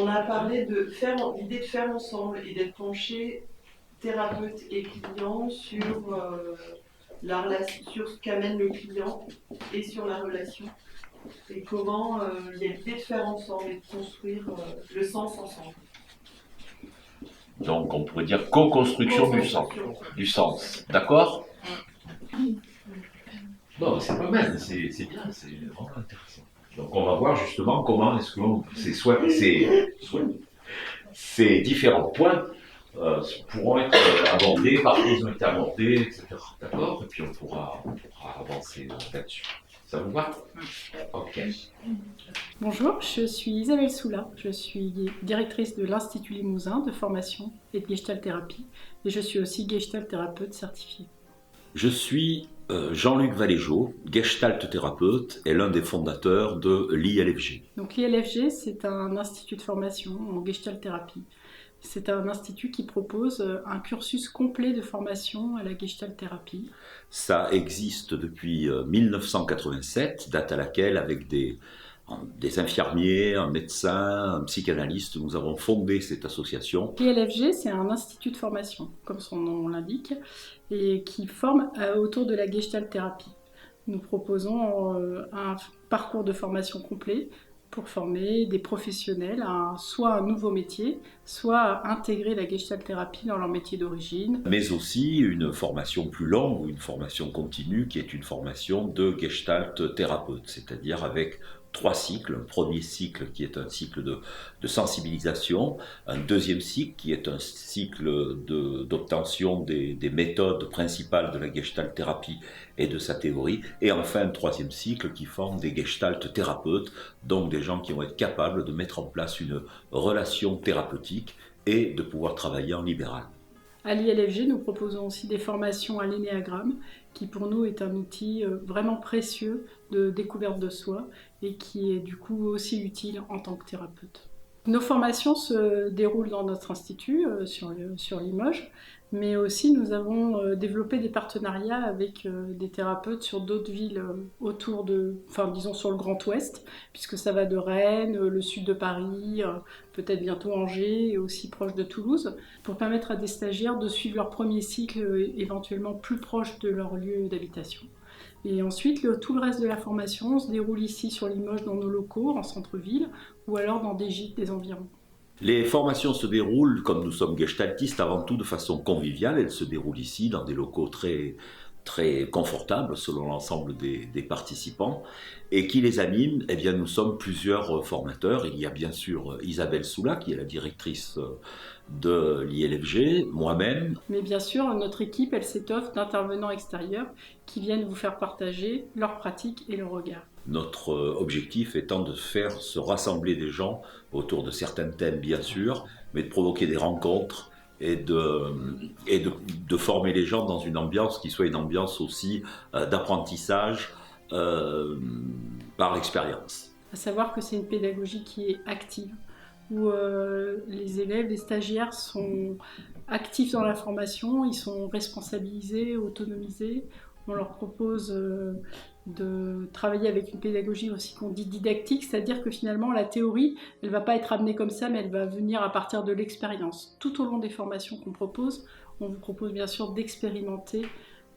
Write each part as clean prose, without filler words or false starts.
a parlé l'idée de faire ensemble et d'être penché thérapeute et client sur sur ce qu'amène le client et sur la relation. Et comment il y a l'idée de faire ensemble et de construire le sens ensemble. Donc on pourrait dire co-construction du sens. D'accord? Bon, c'est pas mal, c'est bien, c'est vraiment intéressant. Donc on va voir justement comment est-ce que ces différents points pourront être abordés, par qui ils ont été abordés, etc. D'accord? Et puis on pourra avancer là-dessus. Ça vous va? Ok. Bonjour, je suis Isabelle Soula, je suis directrice de l'Institut Limousin de formation et de Gestalt thérapie et je suis aussi Gestalt thérapeute certifié. Je suis Jean-Luc Valéjot, Gestalt thérapeute et l'un des fondateurs de l'ILFG. Donc l'ILFG, c'est un institut de formation en Gestalt thérapie. C'est un institut qui propose un cursus complet de formation à la Gestalt thérapie. Ça existe depuis 1987, date à laquelle, avec des infirmiers, un médecin, un psychanalyste, nous avons fondé cette association. l'ILFG, c'est un institut de formation, comme son nom l'indique, et qui forme autour de la Gestalt thérapie. Nous proposons un parcours de formation complet pour former des professionnels à soit un nouveau métier, soit à intégrer la Gestalt thérapie dans leur métier d'origine. Mais aussi une formation plus longue, ou une formation continue, qui est une formation de Gestalt thérapeute, c'est-à-dire avec 3 cycles. Un premier cycle qui est un cycle de sensibilisation, un deuxième cycle qui est un cycle d'obtention des méthodes principales de la Gestalt thérapie et de sa théorie, et enfin un troisième cycle qui forme des Gestalt thérapeutes, donc des gens qui vont être capables de mettre en place une relation thérapeutique et de pouvoir travailler en libéral. À l'ILFG, nous proposons aussi des formations à l'énéagramme, qui pour nous est un outil vraiment précieux de découverte de soi et qui est du coup aussi utile en tant que thérapeute. Nos formations se déroulent dans notre institut, sur Limoges, mais aussi nous avons développé des partenariats avec des thérapeutes sur d'autres villes autour disons sur le Grand Ouest, puisque ça va de Rennes, le sud de Paris, peut-être bientôt Angers et aussi proche de Toulouse, pour permettre à des stagiaires de suivre leur premier cycle éventuellement plus proche de leur lieu d'habitation. Et ensuite, tout le reste de la formation se déroule ici sur Limoges dans nos locaux, en centre-ville, ou alors dans des gîtes des environs. Les formations se déroulent, comme nous sommes gestaltistes, avant tout de façon conviviale. Elles se déroulent ici dans des locaux très, très confortables selon l'ensemble des participants. Et qui les anime? Eh bien, nous sommes plusieurs formateurs. Il y a bien sûr Isabelle Soula, qui est la directrice de l'ILFG, moi-même. Mais bien sûr, notre équipe, elle s'étoffe d'intervenants extérieurs qui viennent vous faire partager leurs pratiques et leurs regards. Notre objectif étant de faire se rassembler des gens autour de certains thèmes, bien sûr, mais de provoquer des rencontres et de former les gens dans une ambiance qui soit une ambiance aussi d'apprentissage par l'expérience. À savoir que c'est une pédagogie qui est active, où les élèves, les stagiaires sont actifs dans la formation, ils sont responsabilisés, autonomisés. On leur propose de travailler avec une pédagogie aussi qu'on dit didactique, c'est-à-dire que finalement la théorie, elle ne va pas être amenée comme ça, mais elle va venir à partir de l'expérience. Tout au long des formations qu'on propose, on vous propose bien sûr d'expérimenter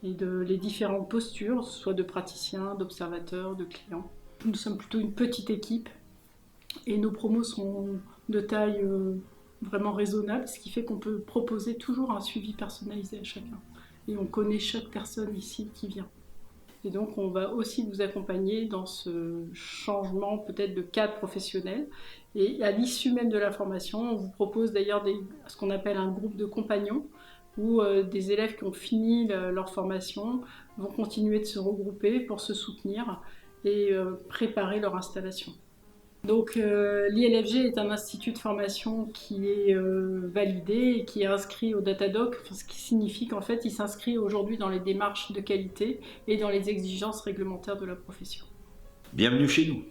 les différentes postures, soit de praticiens, d'observateurs, de clients. Nous sommes plutôt une petite équipe et nos promos sont de taille vraiment raisonnable, ce qui fait qu'on peut proposer toujours un suivi personnalisé à chacun. Et on connaît chaque personne ici qui vient. Et donc on va aussi vous accompagner dans ce changement peut-être de cadre professionnel. Et à l'issue même de la formation, on vous propose d'ailleurs ce qu'on appelle un groupe de compagnons, où des élèves qui ont fini leur formation vont continuer de se regrouper pour se soutenir et préparer leur installation. Donc l'ILFG est un institut de formation qui est validé et qui est inscrit au Datadoc, ce qui signifie qu'en fait il s'inscrit aujourd'hui dans les démarches de qualité et dans les exigences réglementaires de la profession. Bienvenue chez nous.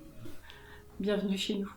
Bienvenue chez nous.